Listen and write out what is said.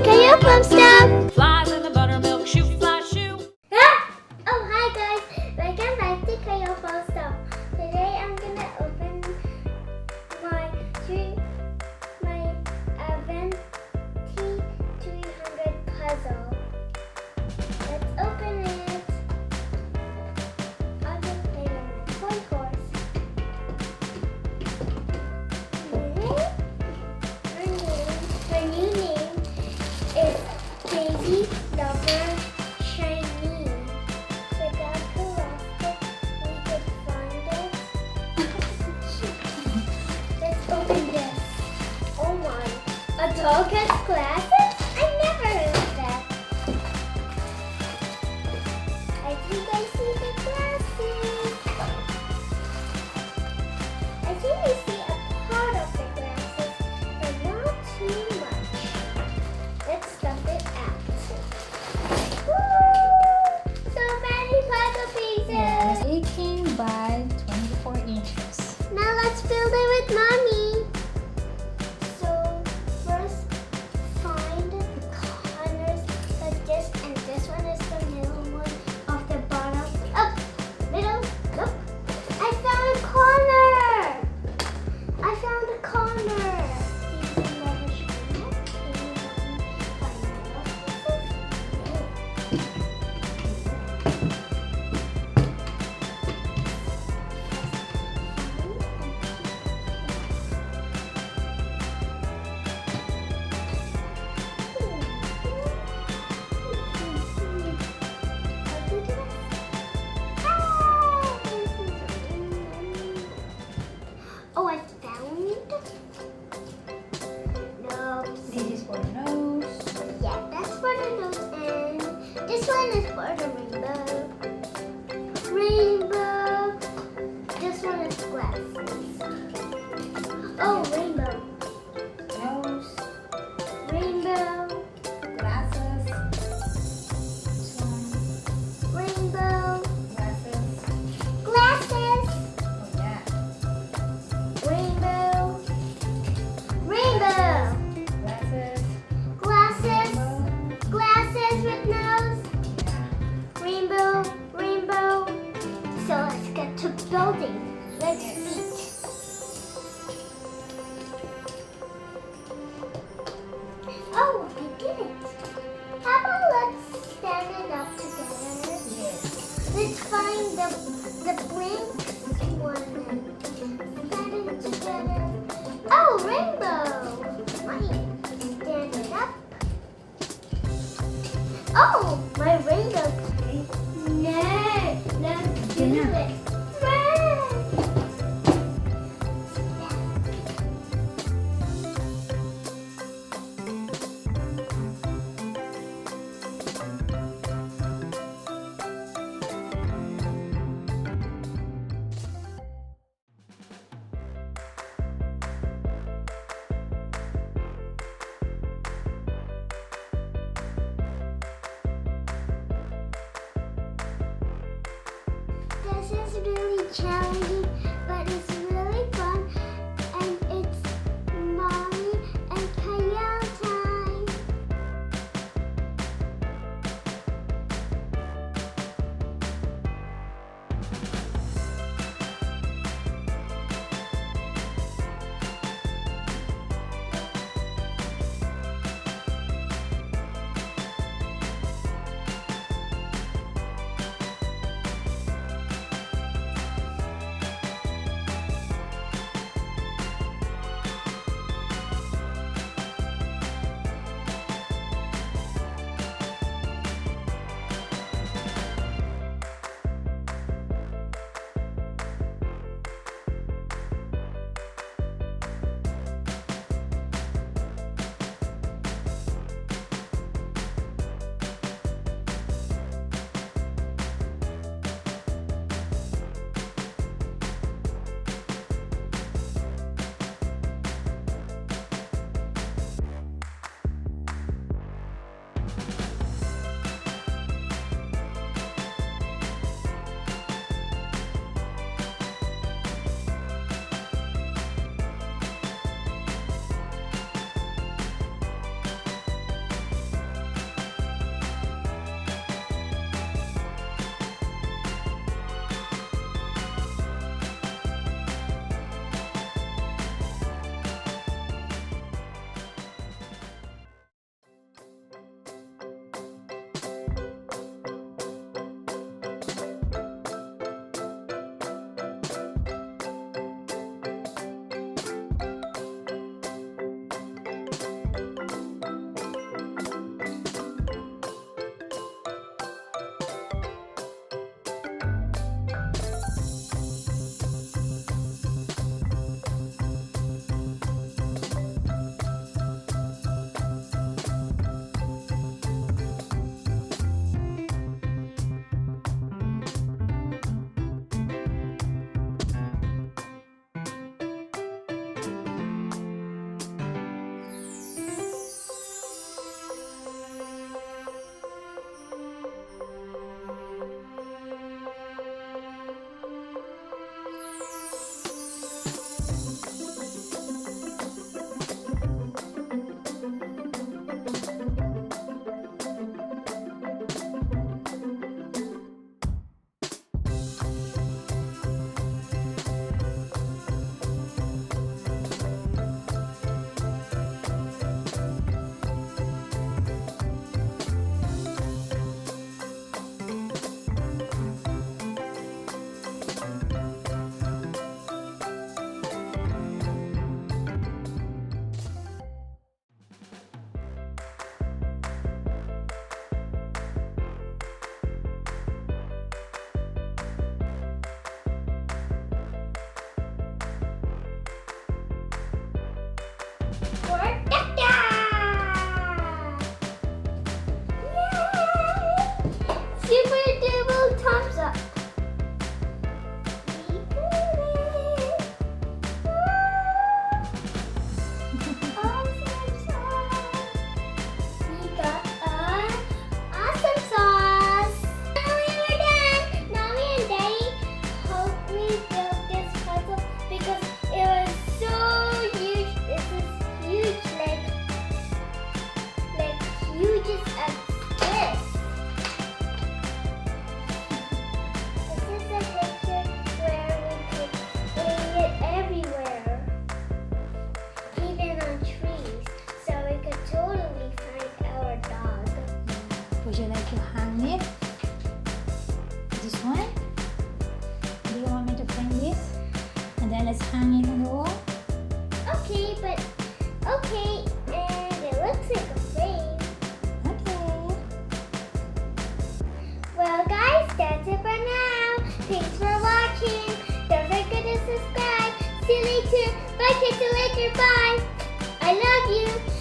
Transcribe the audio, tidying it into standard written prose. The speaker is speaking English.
the Kayopo stuff. Flies in the buttermilk shoe, fly shoe. Oh, hi guys. Welcome back to Kayopo stuff. Today I'm gonna open my Advent T300 puzzle. Let's open it. I'll just play on my toy horse. Her new name is Baby Lover Shiny. Without Plastic, we could find it. Let's open this. Oh my, a dog has glasses? I never heard of that. I think I see the glasses. I think I see a part of the glasses, but not too much. Let's stuff it out. Woo! So many puzzle pieces! 18 by 24 inches. Now let's build it with Mommy. So first find the corners like this, and this one is the middle one of the bottom. Up, middle, look. I found a corner. I found a corner. These never show up. Can you help me find Oh, I found. No. This is for the nose. Yeah, that's for the nose, and this one is for the rainbow. Rainbow. This one is glasses. Oh, rainbow. Nose, Rainbow. glasses. This one, Rainbow. glasses. Glasses. Oh yeah. Rainbow. Rainbow. Glasses. Glasses. Rainbow. Glasses with nose. Yeah. Rainbow. Rainbow. So let's get to building. Let's meet. Oh, I did it. How about let's stand it up together? Yes. Let's find the blank one and stand it together. Oh, rainbow. Mine. Stand it up. Oh, my rainbow. No, let's do Yeah. it. Red. This is really challenging, but it's really fun, and it's Mommy and Kyle time. catch you later. Bye. I love you.